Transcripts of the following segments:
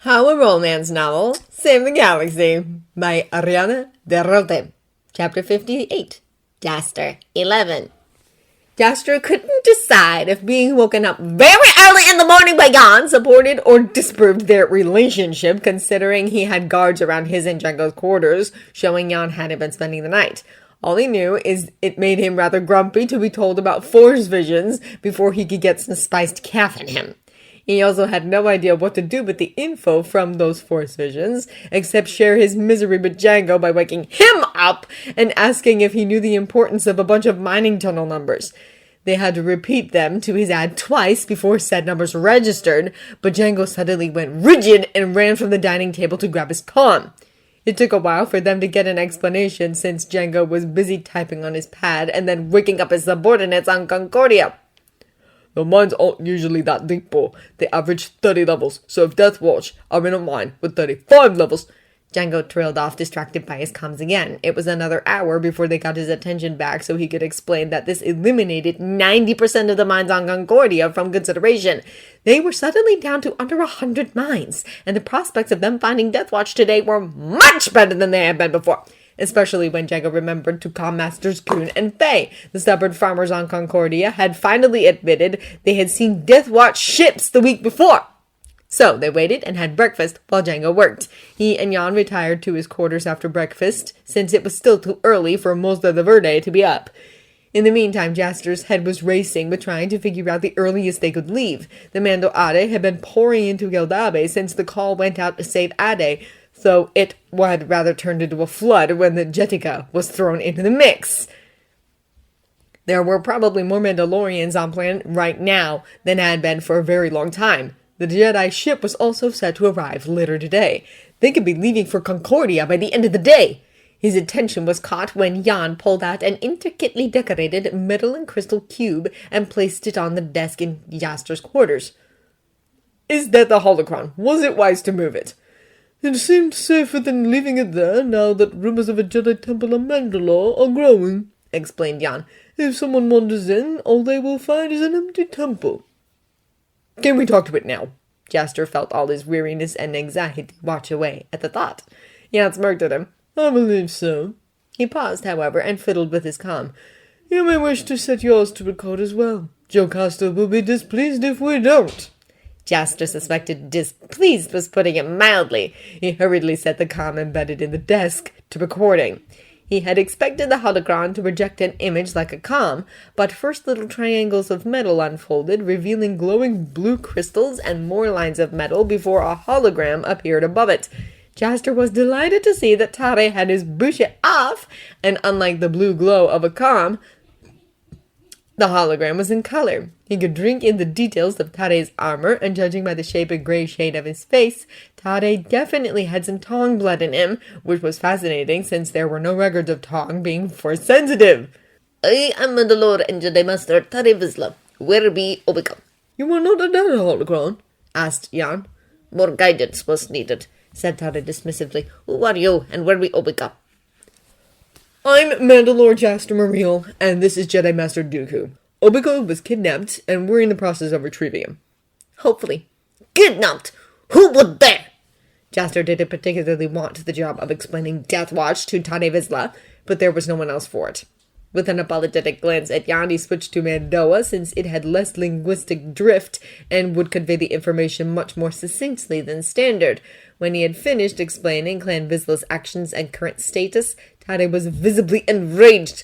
How a Romance Novel Saved the Galaxy by Ariana de Rolte. Chapter 58. Jaster 11. Jaster couldn't decide if being woken up very early in the morning by Jan supported or disproved their relationship, considering he had guards around his and Django's quarters, showing Jan hadn't been spending the night. All he knew is it made him rather grumpy to be told about Force visions before he could get some spiced calf in him. He also had no idea what to do with the info from those Force visions, except share his misery with Django by waking him up and asking if he knew the importance of a bunch of mining tunnel numbers. They had to repeat them to his ad twice before said numbers registered, but Django suddenly went rigid and ran from the dining table to grab his comm. It took a while for them to get an explanation since Django was busy typing on his pad and then waking up his subordinates on Concordia. The mines aren't usually that deep, Bo. They average 30 levels, so if Death Watch are in a mine with 35 levels... Django trailed off, distracted by his comms again. It was another hour before they got his attention back so he could explain that this eliminated 90% of the mines on Concordia from consideration. They were suddenly down to under 100 mines, and the prospects of them finding Death Watch today were much better than they had been before. Especially when Django remembered to calm Masters Kuhn and Faye. The stubborn farmers on Concordia had finally admitted they had seen Death Watch ships the week before. So they waited and had breakfast while Django worked. He and Jan retired to his quarters after breakfast, since it was still too early for most of the Verde to be up. In the meantime, Jaster's head was racing with trying to figure out the earliest they could leave. The Mando Ade had been pouring into Geldabe since the call went out to save Ade, so it had rather turned into a flood when the Jetica was thrown into the mix. There were probably more Mandalorians on planet right now than had been for a very long time. The Jedi ship was also set to arrive later today. They could be leaving for Concordia by the end of the day. His attention was caught when Jan pulled out an intricately decorated metal and crystal cube and placed it on the desk in Jaster's quarters. Is that the holocron? Was it wise to move it? It seemed safer than leaving it there now that rumors of a Jedi temple on Mandalore are growing, explained Jan. If someone wanders in, all they will find is an empty temple. Can we talk to it now? Jaster felt all his weariness and anxiety wash away at the thought. Jan smirked at him. I believe so. He paused, however, and fiddled with his comm. You may wish to set yours to record as well. Jocasta will be displeased if we don't. Jaster suspected displeased was putting it mildly. He hurriedly set the comm embedded in the desk to recording. He had expected the holocron to project an image like a comm, but first little triangles of metal unfolded, revealing glowing blue crystals and more lines of metal before a hologram appeared above it. Jaster was delighted to see that Tare had his bouche off, and unlike the blue glow of a comm, the hologram was in color. He could drink in the details of Tare's armor, and judging by the shape and gray shade of his face, Tare definitely had some Tong blood in him, which was fascinating since there were no records of Tong being force sensitive. I am Mandalore and Jedi Master Tare Vizsla. Where be Obica? You are not a data holocron? Asked Jan. More guidance was needed, said Tare dismissively. Who are you, and where be Obica? I'm Mandalore Jaster Mariel, and this is Jedi Master Dooku. Obico was kidnapped, and we're in the process of retrieving him. Hopefully. Kidnapped? Who would dare? Jaster didn't particularly want the job of explaining Death Watch to Tane Vizsla, but there was no one else for it. With an apologetic glance at Jan, he switched to Mandoa, since it had less linguistic drift and would convey the information much more succinctly than standard. When he had finished explaining Clan Vizsla's actions and current status, Tade was visibly enraged.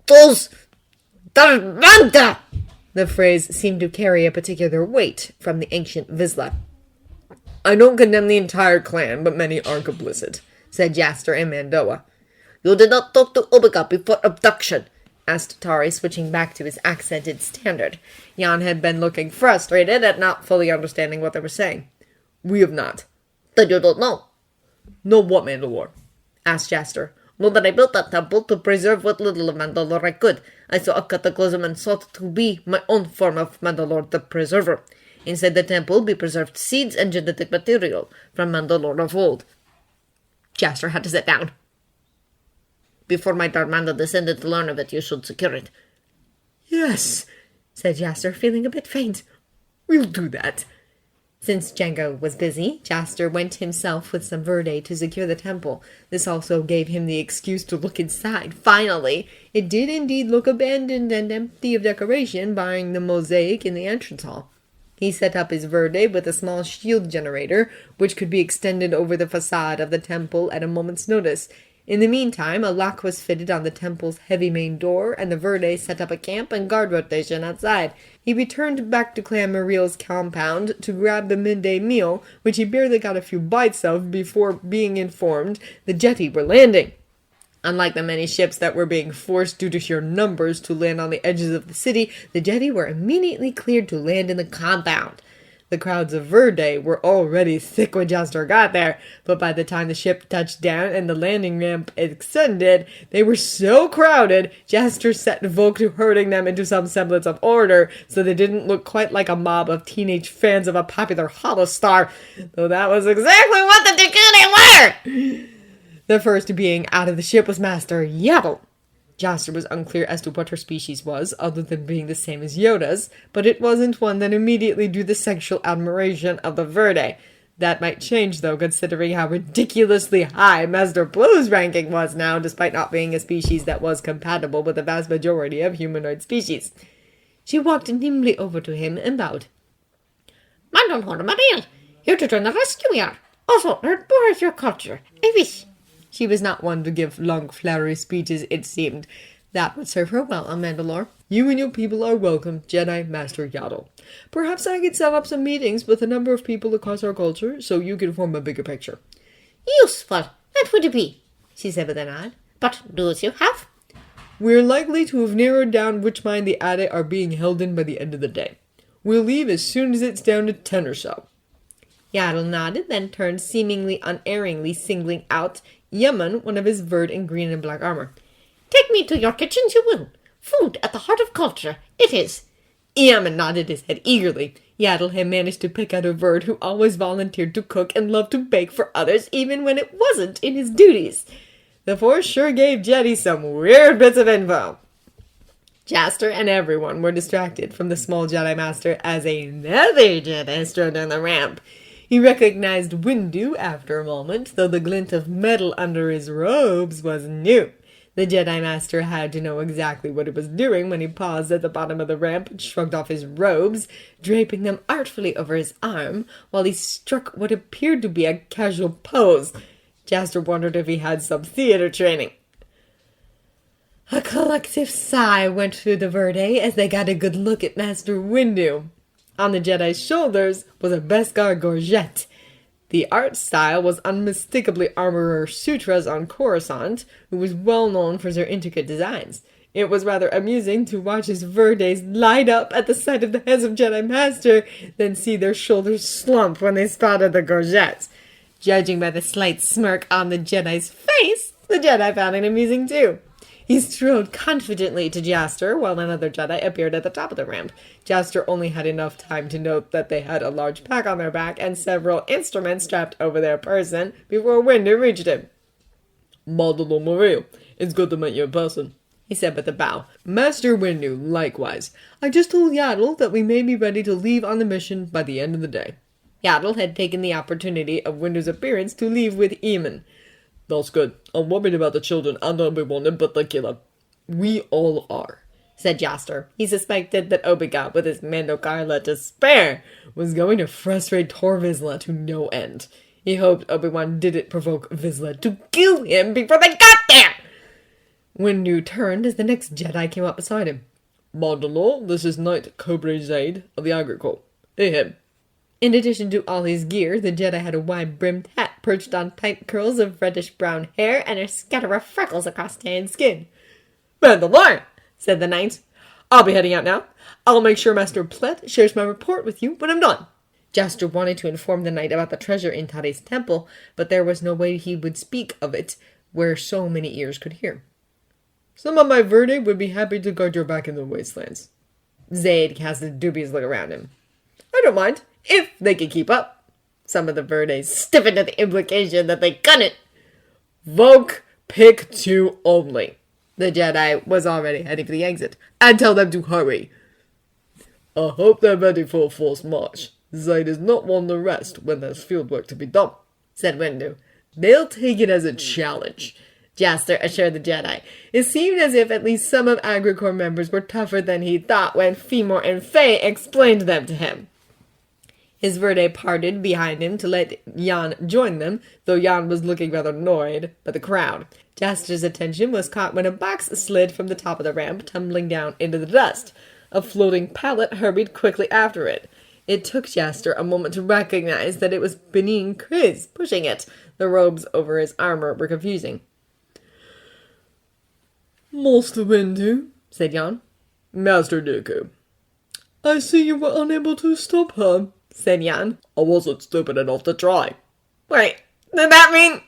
Those... Darvanta! The phrase seemed to carry a particular weight from the ancient Vizsla. I don't condemn the entire clan, but many are complicit, said Jaster and Mandoa. You did not talk to Obica before abduction, asked Tari, switching back to his accented standard. Jan had been looking frustrated at not fully understanding what they were saying. We have not. Then you don't know. Know what, Mandalore? Asked Jaster. Know that I built that temple to preserve what little of Mandalore I could. I saw a cataclysm and sought to be my own form of Mandalore the Preserver. Inside the temple be preserved seeds and genetic material from Mandalore of old. Jaster had to sit down. Before my Darmanda descended to learn of it, you should secure it. Yes, said Jaster, feeling a bit faint. We'll do that. Since Django was busy, Jaster went himself with some Verde to secure the temple. This also gave him the excuse to look inside. Finally, it did indeed look abandoned and empty of decoration, barring the mosaic in the entrance hall. He set up his Verde with a small shield generator, which could be extended over the facade of the temple at a moment's notice. In the meantime, a lock was fitted on the temple's heavy main door, and the Verde set up a camp and guard rotation outside. He returned back to Clan Mariel's compound to grab the midday meal, which he barely got a few bites of before being informed the Jedi were landing. Unlike the many ships that were being forced due to sheer numbers to land on the edges of the city, the Jedi were immediately cleared to land in the compound. The crowds of Verde were already thick when Jaster got there, but by the time the ship touched down and the landing ramp extended, they were so crowded, Jaster set Volk to herding them into some semblance of order, so they didn't look quite like a mob of teenage fans of a popular holostar, though that was exactly what the Takuni were! The first being out of the ship was Master Yaddle. Jaster was unclear as to what her species was, other than being the same as Yoda's, but it wasn't one that immediately drew the sexual admiration of the Verde. That might change, though, considering how ridiculously high Master Blue's ranking was now, despite not being a species that was compatible with the vast majority of humanoid species. She walked nimbly over to him and bowed. Mandalorian Mariel, here to join the rescue we are. Also, learn more of your culture. I wish. She was not one to give long, flowery speeches, it seemed. That would serve her well on Mandalore. You and your people are welcome, Jedi Master Yaddle. Perhaps I could set up some meetings with a number of people across our culture, so you can form a bigger picture. Useful, that would it be, she said with a nod. But those you have? We're likely to have narrowed down which mine the Ade are being held in by the end of the day. We'll leave as soon as it's down to 10 or so. Yaddle nodded, then turned seemingly unerringly, singling out Yemen, one of his verd in green and black armor. Take me to your kitchens, you will. Food at the heart of culture, it is. Yemen nodded his head eagerly. Yaddle had managed to pick out a verd who always volunteered to cook and loved to bake for others, even when it wasn't in his duties. The Force sure gave Jedi some weird bits of info. Jaster and everyone were distracted from the small Jedi Master as another Jedi strode down the ramp. He recognized Windu after a moment, though the glint of metal under his robes was new. The Jedi Master had to know exactly what he was doing when he paused at the bottom of the ramp and shrugged off his robes, draping them artfully over his arm, while he struck what appeared to be a casual pose. Jaster wondered if he had some theater training. A collective sigh went through the Verde as they got a good look at Master Windu. On the Jedi's shoulders was a Beskar gorget. The art style was unmistakably Armorer Sutras on Coruscant, who was well known for their intricate designs. It was rather amusing to watch his Verdes light up at the sight of the heads of Jedi Master, then see their shoulders slump when they spotted the gorgets. Judging by the slight smirk on the Jedi's face, the Jedi found it amusing too. He strode confidently to Jaster, while another Jedi appeared at the top of the ramp. Jaster only had enough time to note that they had a large pack on their back and several instruments strapped over their person before Windu reached him. Mandalorian Mariel, it's good to meet you in person, he said with a bow. Master Windu, likewise. I just told Yaddle that we may be ready to leave on the mission by the end of the day. Yaddle had taken the opportunity of Windu's appearance to leave with Eamon. That's good. I'm worried about the children and everyone in particular. We all are, said Jaster. He suspected that Obi-Wan, with his Mando Carla to spare, was going to frustrate Tor Vizsla to no end. He hoped Obi-Wan didn't provoke Vizsla to kill him before they got there. Windu turned as the next Jedi came up beside him. Mandalore, this is Knight Cobra Zaid of the Agricole. Hey, him. In addition to all his gear, the Jedi had a wide-brimmed hat perched on tight curls of reddish-brown hair and a scatter of freckles across tanned skin. Mandalorian, said the knight. I'll be heading out now. I'll make sure Master Plett shares my report with you when I'm done. Jaster wanted to inform the knight about the treasure in Tare's temple, but there was no way he would speak of it where so many ears could hear. Some of my Verde would be happy to guard your back in the wastelands. Zaid cast a dubious look around him. I don't mind, if they can keep up. Some of the Verdes stiffened at the implication that they couldn't. Volk, pick 2 only. The Jedi was already heading for the exit. And tell them to hurry. I hope they're ready for a forced march. Sight is not one to rest when there's field work to be done, said Windu. They'll take it as a challenge, Jaster assured the Jedi. It seemed as if at least some of Agricorps members were tougher than he thought when Femor and Faye explained them to him. His Verde parted behind him to let Jan join them, though Jan was looking rather annoyed by the crowd. Jaster's attention was caught when a box slid from the top of the ramp, tumbling down into the dust. A floating pallet hurried quickly after it. It took Jaster a moment to recognize that it was Benin Kriz pushing it. The robes over his armor were confusing. Master Windu, said Jan. Master Dooku. I see you were unable to stop her, said Jan. I wasn't stupid enough to try. Wait, did that mean...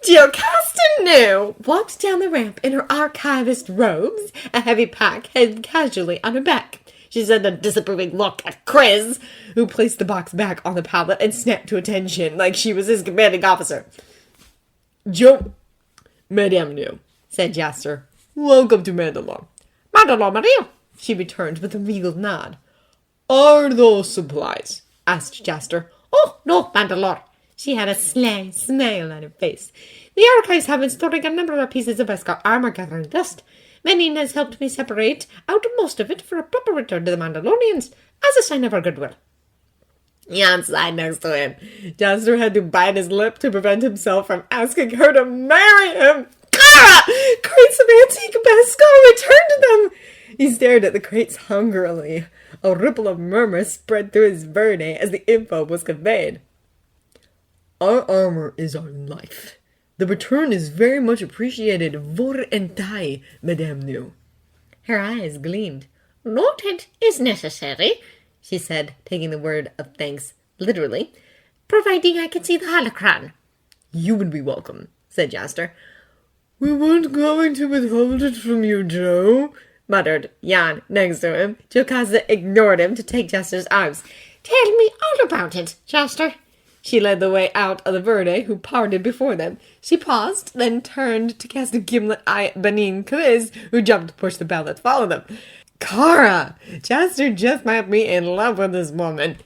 Jocasta knew! Walked down the ramp in her archivist robes, a heavy pack held casually on her back. She sent a disapproving look at Kriz, who placed the box back on the pallet and snapped to attention like she was his commanding officer. Madame New, said Jaster. Welcome to Mandalore. Mandalore, Maria, she returned with a regal nod. Are those supplies? Asked Jaster. Oh, no, Mandalore. She had a sly smile on her face. The archives have been storing a number of pieces of Beskar armor gathering dust. Menin has helped me separate out most of it for a proper return to the Mandalorians, as a sign of our goodwill. Jan sighed next to him. Jaster had to bite his lip to prevent himself from asking her to marry him. Kara! Crates of antique Beskar returned to them! He stared at the crates hungrily. A ripple of murmur spread through his Verde as the info was conveyed. Our armor is our life. The return is very much appreciated, vor and tai, Madame New. Her eyes gleamed. Noted is necessary, she said, taking the word of thanks literally, providing I can see the holocron. You would be welcome, said Jaster. We weren't going to withhold it from you, Joe, muttered Jan next to him. Jocasta ignored him to take Jaster's arms. Tell me all about it, Jaster. She led the way out of the Verde, who parted before them. She paused, then turned to cast a gimlet eye at Benin Kriz, who jumped to push the bell that followed them. Kara! Jaster just might be in love with this woman.